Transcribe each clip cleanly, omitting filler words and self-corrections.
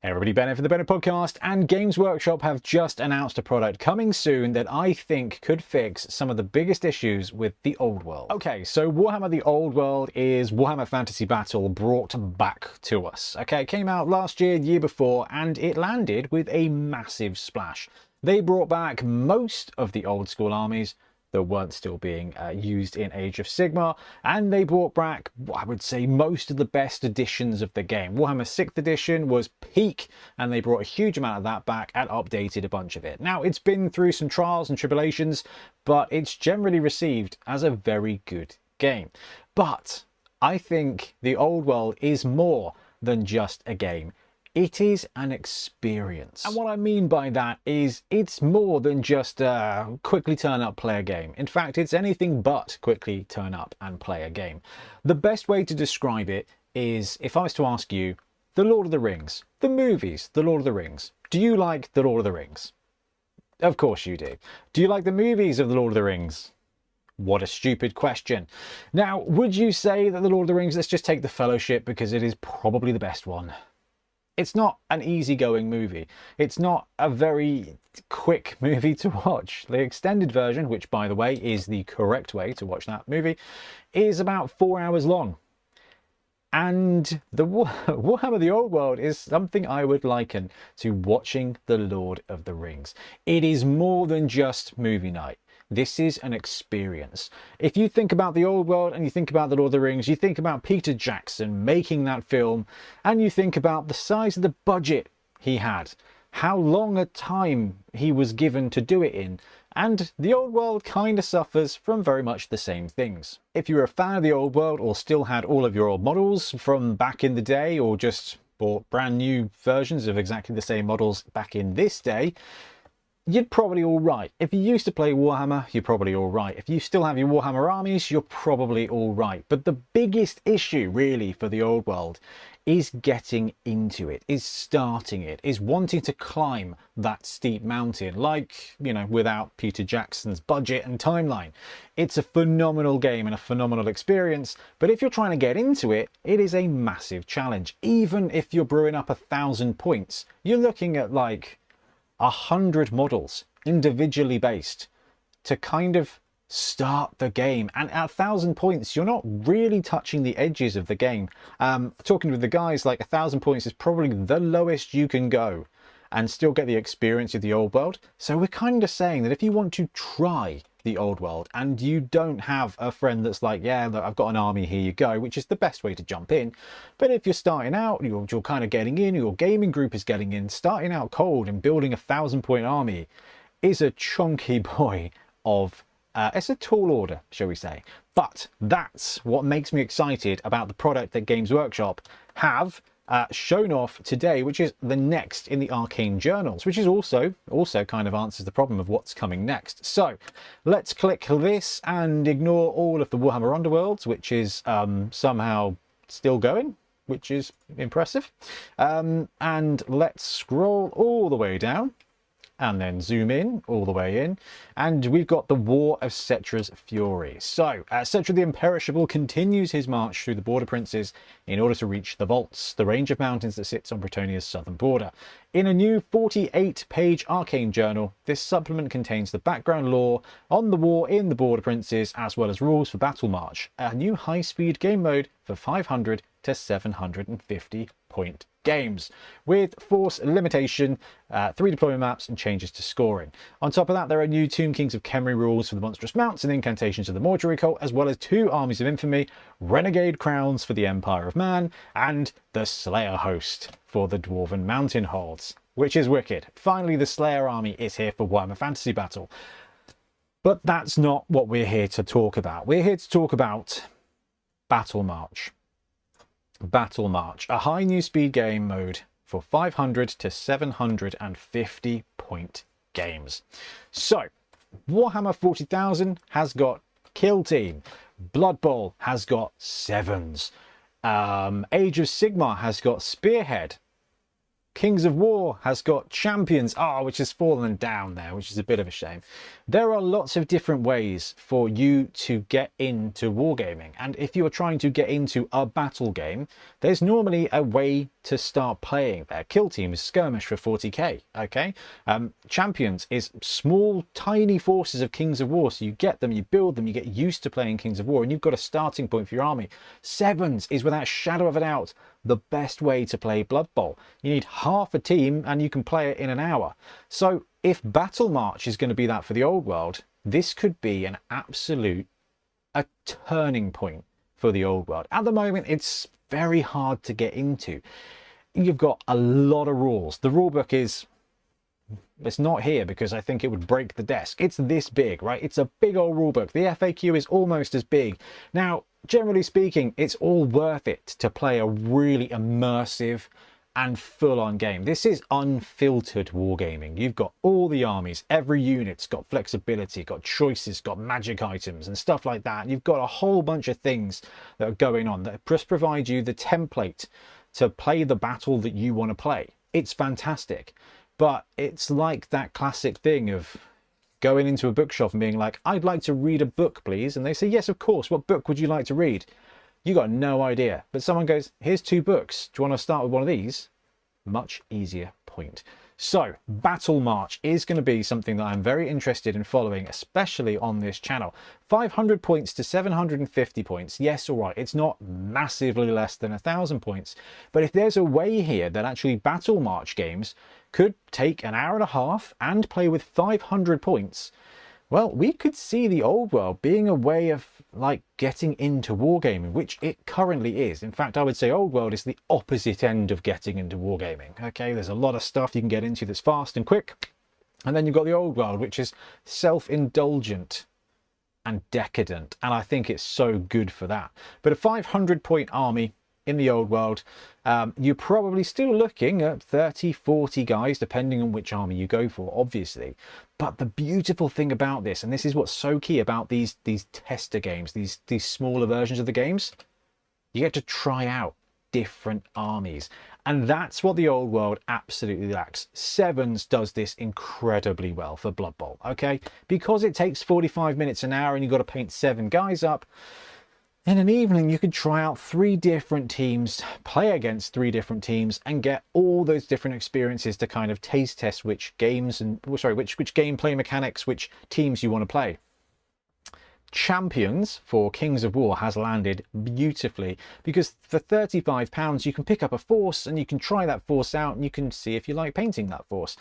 Hey everybody, Bennett from the Bennett Podcast, and Games Workshop have just announced a product coming soon that I think could fix some of the biggest issues with the old world. Okay, so Warhammer the Old World is Warhammer Fantasy Battle brought back to us. Okay, it came out last year, the year before, and it landed with a massive splash. They brought back most of the old school armies that weren't still being used in Age of Sigmar, and they brought back, I would say, most of the best editions of the game. Warhammer 6th edition was peak, and they brought a huge amount of that back and updated a bunch of it. Now, it's been through some trials and tribulations, but it's generally received as a very good game. But I think the old world is more than just a game. It is an experience. And what I mean by that is it's more than just a quickly turn up, play a game. In fact, it's anything but quickly turn up and play a game. The best way to describe it is if I was to ask you, The Lord of the Rings, the movies, The Lord of the Rings. Do you like The Lord of the Rings? Of course you do. Do you like the movies of The Lord of the Rings? What a stupid question. Now, would you say that The Lord of the Rings, let's just take The Fellowship because it is probably the best one. It's not an easygoing movie. It's not a very quick movie to watch. The extended version, which by the way is the correct way to watch that movie, is about 4 hours long. And the Warhammer the Old World is something I would liken to watching The Lord of the Rings. It is more than just movie night. This is an experience. If you think about the old world and you think about the Lord of the Rings, you think about Peter Jackson making that film, and you think about the size of the budget he had, how long a time he was given to do it in, and the old world kind of suffers from very much the same things. If you're a fan of the old world or still had all of your old models from back in the day, or just bought brand new versions of exactly the same models back in this day, you're probably all right. If you used to play Warhammer, you're probably all right. If you still have your Warhammer armies, you're probably all right. But the biggest issue really for the old world is getting into it, is starting it, is wanting to climb that steep mountain, like, you know, without Peter Jackson's budget and timeline. It's a phenomenal game and a phenomenal experience, but if you're trying to get into it, it is a massive challenge. Even if you're brewing up 1,000 points, you're looking at like 100 models individually based to kind of start the game, and at 1,000 points you're not really touching the edges of the game. Talking with the guys, like 1,000 points is probably the lowest you can go and still get the experience of the old world. So we're kind of saying that if you want to try the old world and you don't have a friend that's like, yeah, look, I've got an army, here you go, which is the best way to jump in. But if you're starting out, you're kind of getting in, your gaming group is getting in, starting out cold and building 1,000-point army is a chunky boy of it's a tall order, shall we say. But that's what makes me excited about the product that Games Workshop have shown off today, which is the next in the arcane journals, which is also kind of answers the problem of what's coming next. So let's click this and ignore all of the Warhammer Underworlds, which is somehow still going, which is impressive. And let's scroll all the way down and then zoom in all the way in, and we've got the War of Settra's Fury. So Settra the Imperishable continues his march through the Border Princes in order to reach the Vaults, the range of mountains that sits on Bretonia's southern border. In a new 48-page arcane journal, this supplement contains the background lore on the war in the Border Princes, as well as rules for Battle March, a new high-speed game mode for 500 to 750 point games, with force limitation, 3 deployment maps and changes to scoring. On top of that, there are new Tomb Kings of Khemri rules for the monstrous mounts and incantations of the mortuary cult, as well as 2 armies of infamy, renegade crowns for the Empire of Man, and the Slayer host for the Dwarven Mountain Holds, which is wicked. Finally, the Slayer army is here for Warhammer Fantasy Battle. But that's not what we're here to talk about. We're here to talk about Battle March. Battle March, a high new speed game mode for 500 to 750 point games. So Warhammer 40,000 has got Kill Team, Blood Bowl has got Sevens, Age of Sigmar has got Spearhead, Kings of War has got Champions, which has fallen down there, which is a bit of a shame. There are lots of different ways for you to get into wargaming, and if you are trying to get into a battle game, there's normally a way to start playing there. Kill teams, skirmish for 40k, okay? Champions is small, tiny forces of Kings of War, so you get them, you build them, you get used to playing Kings of War, and you've got a starting point for your army. Sevens is, without a shadow of a doubt, the best way to play Blood Bowl. You need half a team and you can play it in an hour. So if Battle March is going to be that for the old world, this could be an absolute turning point for the old world. At the moment, it's very hard to get into. You've got a lot of rules. The rule book is, it's not here because I think it would break the desk. It's this big, right? It's a big old rule book. The FAQ is almost as big. Now, generally speaking, it's all worth it to play a really immersive and full-on game. This is unfiltered wargaming. You've got all the armies, every unit's got flexibility, got choices, got magic items and stuff like that. And you've got a whole bunch of things that are going on that just provide you the template to play the battle that you want to play. It's fantastic, but it's like that classic thing of going into a bookshop and being like, I'd like to read a book, please. And they say, yes, of course. What book would you like to read? You got no idea. But someone goes, here's 2 books. Do you want to start with one of these? Much easier point. So Battle March is going to be something that I'm very interested in following, especially on this channel. 500 points to 750 points. Yes, all right. It's not massively less than 1,000 points. But if there's a way here that actually Battle March games could take an hour and a half and play with 500 points, well, we could see the old world being a way of like getting into wargaming, which it currently is. In fact, I would say old world is the opposite end of getting into wargaming. Okay, there's a lot of stuff you can get into that's fast and quick. And then you've got the old world, which is self-indulgent and decadent. And I think it's so good for that. But a 500 point army in the old world, you're probably still looking at 30, 40 guys, depending on which army you go for, obviously. But the beautiful thing about this, and this is what's so key about these tester games, these smaller versions of the games, you get to try out different armies. And that's what the old world absolutely lacks. Sevens does this incredibly well for Blood Bowl, okay? Because it takes 45 minutes an hour and you've got to paint 7 guys up. In an evening, you could try out 3 different teams, play against 3 different teams, and get all those different experiences to kind of taste test which games and, sorry, which gameplay mechanics, which teams you want to play. Champions for Kings of War has landed beautifully because for £35 you can pick up a force and you can try that force out and you can see if you like painting that force.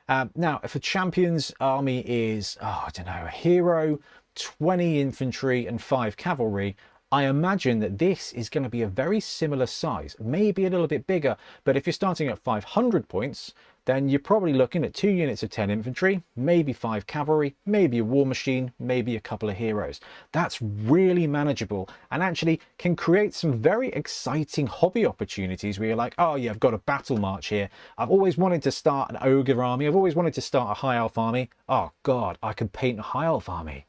Now, if a Champions army is, I don't know, a hero, 20 infantry and 5 cavalry, I imagine that this is going to be a very similar size, maybe a little bit bigger, but if you're starting at 500 points, then you're probably looking at 2 units of 10 infantry, maybe 5 cavalry, maybe a war machine, maybe a couple of heroes. That's really manageable and actually can create some very exciting hobby opportunities where you're like, oh yeah, I've got a Battle March here. I've always wanted to start an ogre army. I've always wanted to start a high elf army. Oh God, I could paint a high elf army.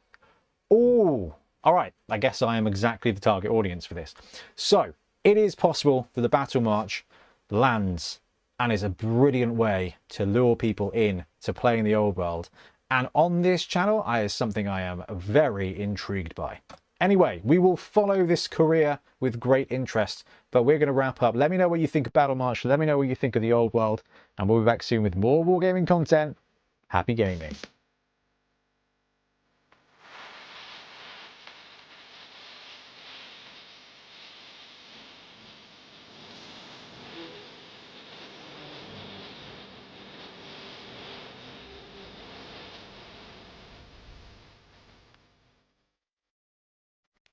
Oh, all right, I guess I am exactly the target audience for this. So it is possible that the Battle March lands and is a brilliant way to lure people in to playing the old world. And on this channel, is something I am very intrigued by. Anyway, we will follow this career with great interest, but we're going to wrap up. Let me know what you think of Battle March. Let me know what you think of the old world, and we'll be back soon with more wargaming content. Happy gaming.